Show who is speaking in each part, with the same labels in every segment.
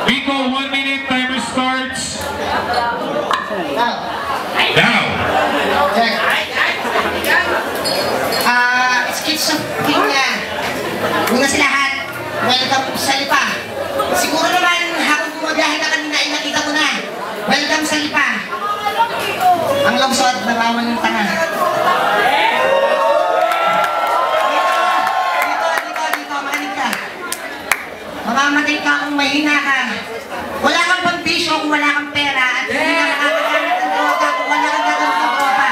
Speaker 1: Vico, 1 minute, timer starts.
Speaker 2: Now.
Speaker 1: Check.
Speaker 2: Schizophrenia. Una sa lahat, welcome sa Lipa. Siguro naman, habang bumabiyahe ka kanina ay nakita ko na. Welcome sa Lipa. Ang lungsod, narawan ng tanga. Dito, makinig ka. Mamamatay ka kung mahina ka. Wala kang pambisyo kung wala kang pera at hindi ka makakagamit ng droga kung wala kang gagamit ng droga.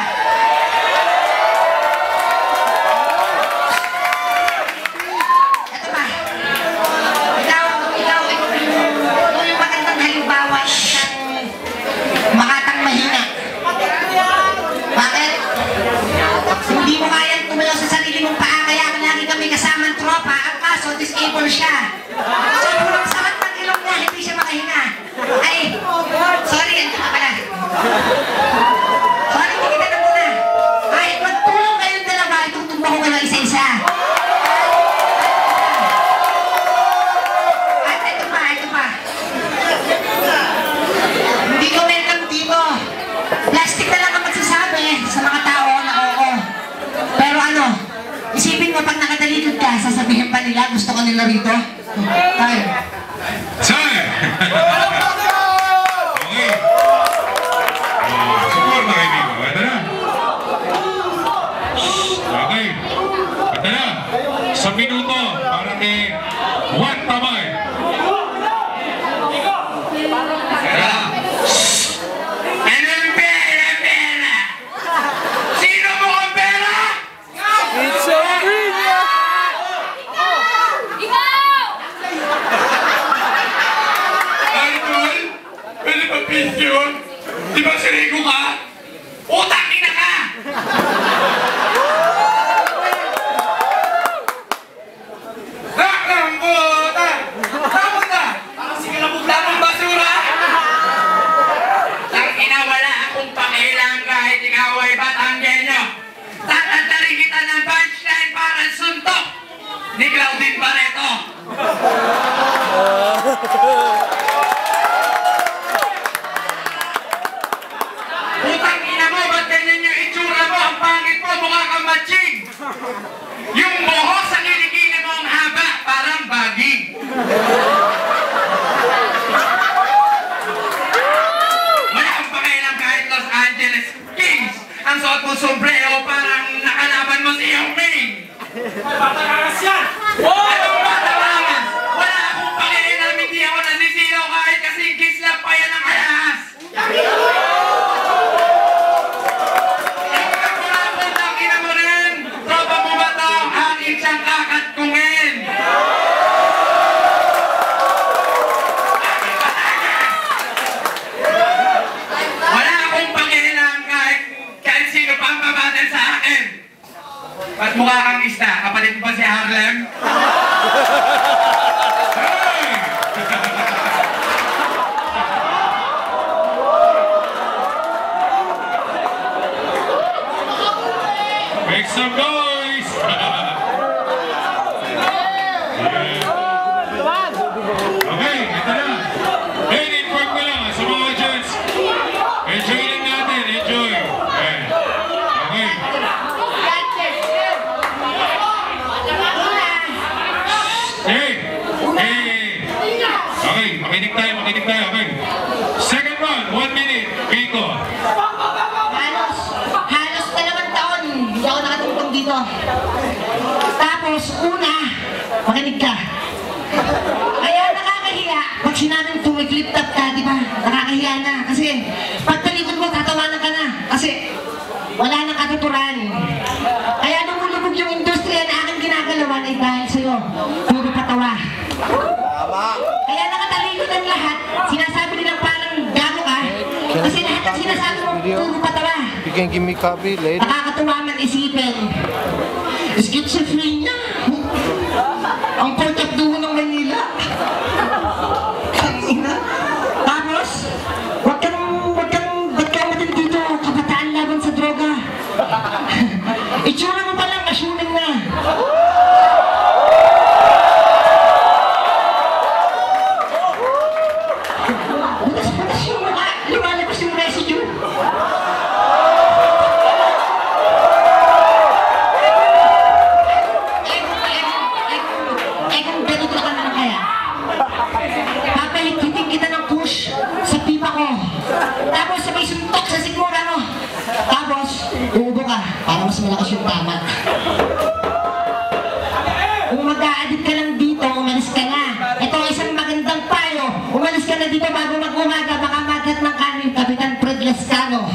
Speaker 2: Ito ba? Ikaw yung magandang halimbawa ng isang makatang mahina. Bakit? Hindi mo kayang tumayo sa sarili mong paa, kaya lagi kami kasamang tropa. Ang kaso, disable siya. So, kung sakit ng ilong niya, hindi siya makahinga. Ay, sorry, ano ka pala? Sorry, hindi kita na muna. Ay, magtulong kayong dalawa, itutugma ko kayo isa-isa. At ito pa. Hindi ko welcome dito. Plastic na lang ang magsasabi sa mga tao na oo. Pero ano, isipin mo pag nakatalikod ka, sasabihin pa nila, gusto ka nila rito? Tayo.
Speaker 1: Sir! Okay. Support na kayo, Vico. Ito na. Okay. Ito na. Sa minuto, para kay Juan Tamay.
Speaker 3: Sino mo ang pera?
Speaker 4: It's a Brillia!
Speaker 3: Idol, pwede ba picture? Di ba sirigo ka? Utang ina ka! Nakrambuta! Tapos na! Parang sige na buglamong basura! Ang ina, wala akong pakialam kahit ikaw ay Batanggenyo. Tatantarin kita ng punchline parang suntok ni Claudine Barreto. Putang ina mo, ba't ganyan yung itsura mo? Ang pangit mo, mukha kang matching. Yung buhok sa kilikili mo ang haba, parang baging. Wala akong pakialam kahit Los Angeles Kings. Ang suot mo sombrero, parang nakalaban mo si Yao Ming. Batangas yan! Anong batangas? Wala akong pakialam, hindi ako nasisilaw kahit kasing kislang pa yan ang ayahas. Tropa mo ba ito? Hangin siyang kakatungin! Wala akong pakialam kahit sino pa ang babatal sa akin! Ba't mukha kang isda? Kapalit mo ba si Harlem? Hey!
Speaker 1: Make some noise! Okay, ito na. Hey, inform ko lang sa mga audience. Enjoy lang natin, enjoy. Okay. Hey! Okay, makinig tayo, okay. Second round, 1 minute, Vico.
Speaker 2: Halos 2 taon, hindi ako nakatungtong dito. Tapos, una, makinig ka. Kaya nakakahiya, pag sinabing tumig-flip top ka, di ba? Nakakahiya na. Kasi, pag talikod mo, tatawanan ka na. Kasi, wala nang katuturan. Kaya lumulubog yung industriya na aking ginagalawan ay dahil sa'yo. Puro patawa. Kaya nakatalikod ang lahat. Sinasabi nilang parang gago ka. Kasi lahat ang sinasabi mo, puro patawa.
Speaker 4: You can give me copy later.
Speaker 2: Nakakatuwa man isipin. Schizophrenia. Ang Port of Duho ng Manila. Tapos, ba't ka matin dito, kabataan laban sa droga. Itsura mo palang masuning na. dalawa para mas malakas yung tama. Kung mag-a-adit ka lang dito, umalis ka na. Ito isang magandang payo. Umalis ka na dito bago mag-umaga, baka magat ng kanin, Kapitan Fred Lescano.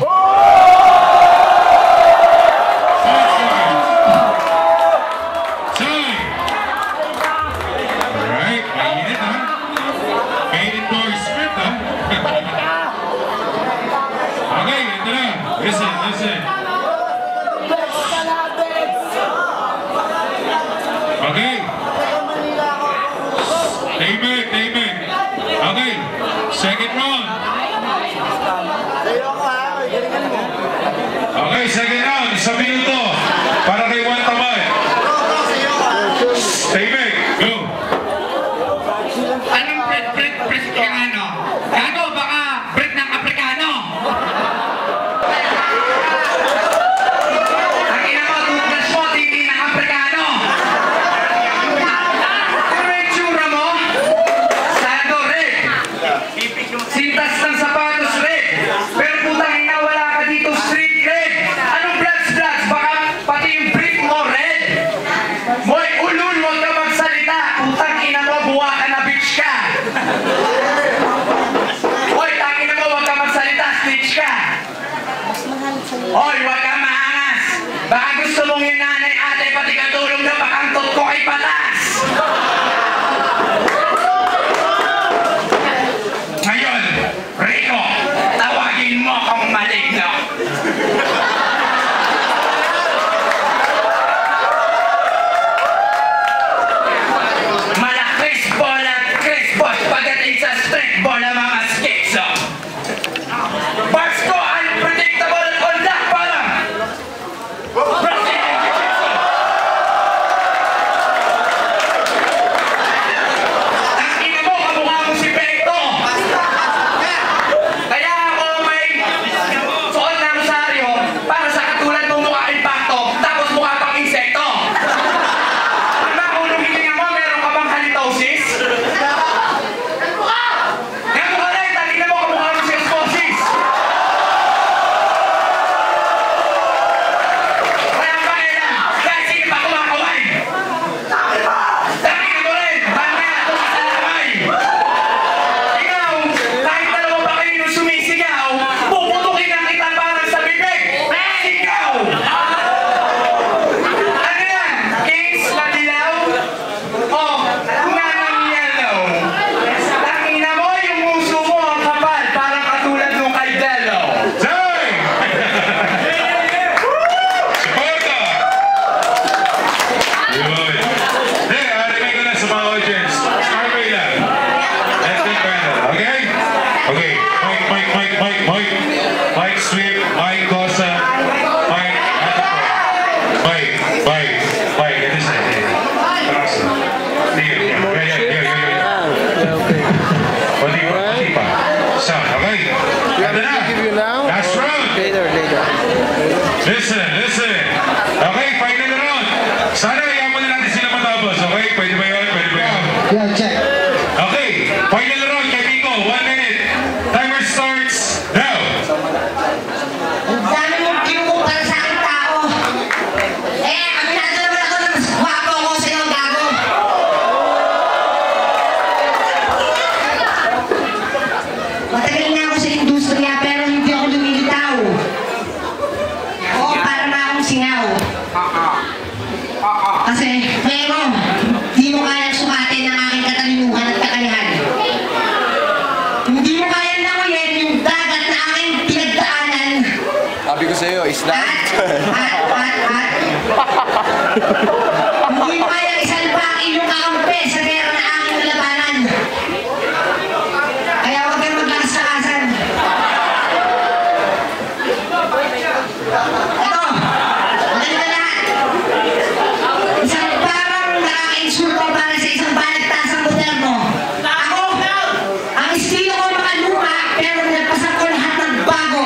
Speaker 1: Alright, mainit ha? May endorsement ha? Okay, ito na. Listen, listen. Okay. David. Okay, second round. Okay, second round. Isang minuto para kay Juan Tamay. David, go.
Speaker 3: Anong bread ka ano? Gago, baka bread ng Aprikano. Ang ina mo, toothbrush mo, titi ng Aprikano. Ano yung tsura mo? Sado, red. Sintas ng sapatos, red. Pero putang ina, wala ka dito, street red. Anong bloods? Baka pati yung brief mo, red. Boy, ulul, huwag ka magsalita. Putang ina mo, buwa ka na bitch ka. Hoy, tangina mo, huwag ka magsalita, snitch ka. Hoy, huwag ka maangas. Baka gusto mong yung nanay ate, pati katulong na bakangtot ko kay patas. Ngayon, Rico, tawagin mo akong maligno. Malakris bola, Crispos, pagdating sa street bola mga sketso. Bars ko, unpredictable at on lock parang Brazilian Jiu-Jitsu. Ang ina mo, kamukha mo si Benito. Kaya ako may suot na rosaryo para sa katulad mong mukha impacto, tapos mukha pang insekto. Ang makulong hininga mo, meron ka bang halitosis? Ngayon mo rin, talina mo, kamukha mo si Osmosis. Kaya ang pangilan, kahit sino pa kumakaway. Talina mo rin, mamaya tumasalamay. Ikaw, kahit dalawa pa kayo nung sumisigaw, puputukin na kita parang sa bibig. Sigaw! Ano yan? Kings na dilaw? O, nanang yellow? Tangina mo, yung muso mo ang kapal, parang katulad nung kay Delo.
Speaker 1: Time! Sparta! Yun. Hindi, arimay ko na sa mga audience. Survey lang. Let's get better, okay? Okay, Mike Sweep, Mike Cosa, Mike, ito siya. Traso. Sige, Pati pa. So, okay. Ito na.
Speaker 4: Give you now?
Speaker 1: Last round.
Speaker 4: Later.
Speaker 1: Listen. Okay, final round. Sana ayaw mo na natin sila matapos. Okay, pwede ba yun?
Speaker 2: Yeah, check.
Speaker 1: Okay, final round kay Pico. 1 minute. Timer starts now.
Speaker 2: Ang dami mong kinukumpara sa aking tao. Aminado naman ako na mas guwapo ako sa iyo, gago. Matagal na ako sa industriya pero hindi ako lumilitaw. Oo, para na akong singaw. Kasi, pero, hindi mo kayang sukatin ang aking katalinuhan at kakayahan. Hindi mo kayang langoyin yung dagat na aking pinagdaanan.
Speaker 4: Sabi ko sa'yo, isda.
Speaker 2: Hindi mo kayang isalba ang inyong kakampi sa gera na aking nilabanan. Kaya huwag kang maglakas-lakasan. Ito, maganda lahat. Isang parang nakaka-insulto para sa isang balagtasang moderno. Ako, ang estilo ko mga luma, pero nagpasan ko lahat ng bago.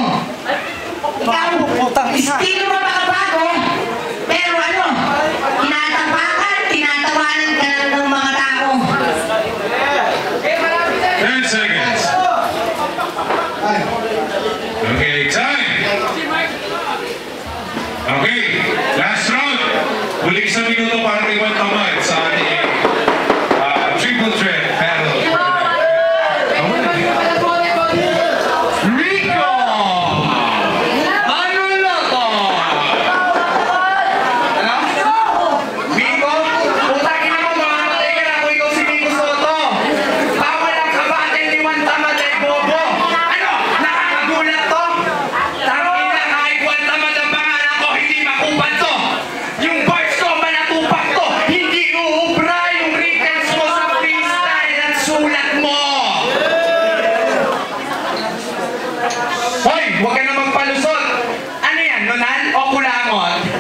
Speaker 2: Ikaw, estilo mo mga bago, pero ano,
Speaker 3: ulat mo! Hoy, huwag ka na magpalusot! Ano yan, nunal o kulangot?